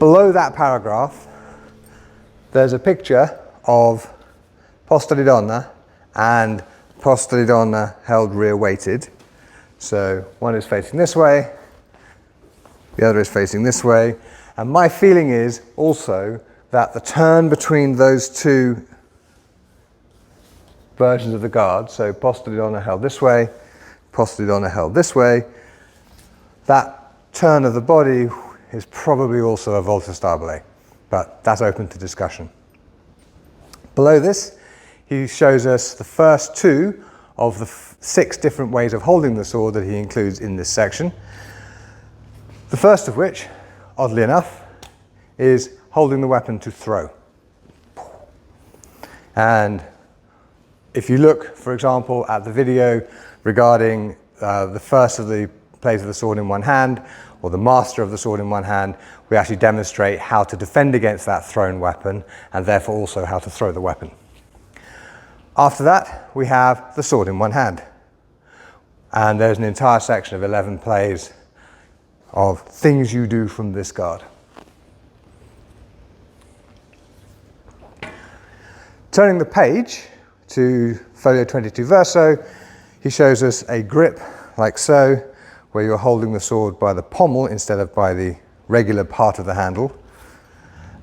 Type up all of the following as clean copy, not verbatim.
below that paragraph, there's a picture of posta di donna and posta di donna held rear weighted. So one is facing this way, the other is facing this way. And my feeling is also that the turn between those two versions of the guard, so posta di donna held this way, posta di donna held this way, that turn of the body is probably also a volta stabile, but that's open to discussion. Below this, he shows us the first two of the 6 different ways of holding the sword that he includes in this section. The first of which, oddly enough, is holding the weapon to throw. And if you look, for example, at the video regarding the first of the plays of the sword in one hand, or the master of the sword in one hand, we actually demonstrate how to defend against that thrown weapon, and therefore also how to throw the weapon. After that, we have the sword in one hand. And there's an entire section of 11 plays of things you do from this guard. Turning the page to folio 22 verso, he shows us a grip like so, where you're holding the sword by the pommel instead of by the regular part of the handle.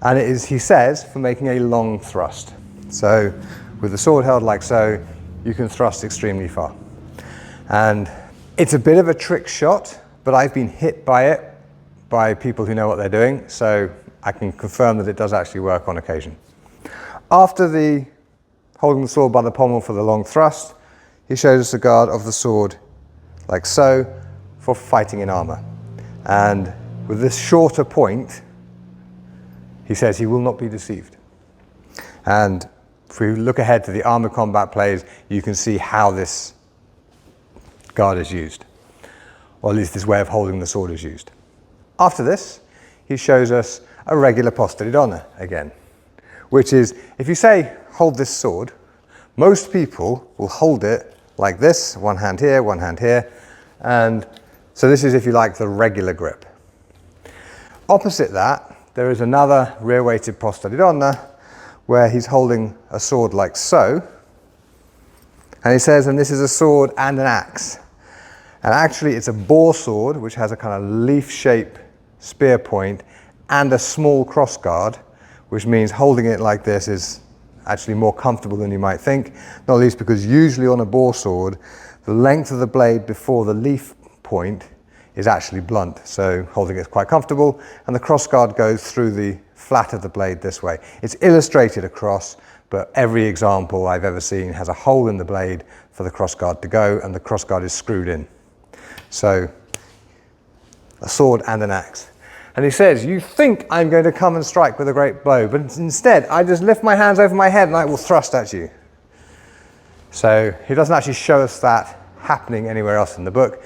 And it is, he says, for making a long thrust. So with the sword held like so, you can thrust extremely far. And it's a bit of a trick shot, but I've been hit by it by people who know what they're doing, so I can confirm that it does actually work on occasion. After the holding the sword by the pommel for the long thrust, he shows us a guard of the sword like so for fighting in armor. And with this shorter point, he says he will not be deceived. And if we look ahead to the armored combat plays, you can see how this guard is used, or at least this way of holding the sword is used. After this, he shows us a regular posta di donna again, which is, if you say, hold this sword, most people will hold it like this, one hand here, and so this is, if you like, the regular grip. Opposite that, there is another rear-weighted posta di donna, where he's holding a sword like so, and he says, and this is a sword and an axe. And actually it's a boar sword, which has a kind of leaf-shaped spear point and a small cross guard, which means holding it like this is actually more comfortable than you might think, not least because usually on a boar sword, the length of the blade before the leaf point is actually blunt, so holding it is quite comfortable, and the cross guard goes through the flat of the blade this way. It's illustrated across, but every example I've ever seen has a hole in the blade for the cross guard to go, and the cross guard is screwed in. So, a sword and an axe. And he says, you think I'm going to come and strike with a great blow, but instead I just lift my hands over my head and I will thrust at you. So he doesn't actually show us that happening anywhere else in the book,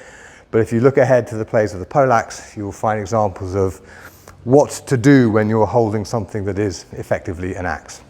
but if you look ahead to the plays of the Polacks, you will find examples of what to do when you're holding something that is effectively an axe.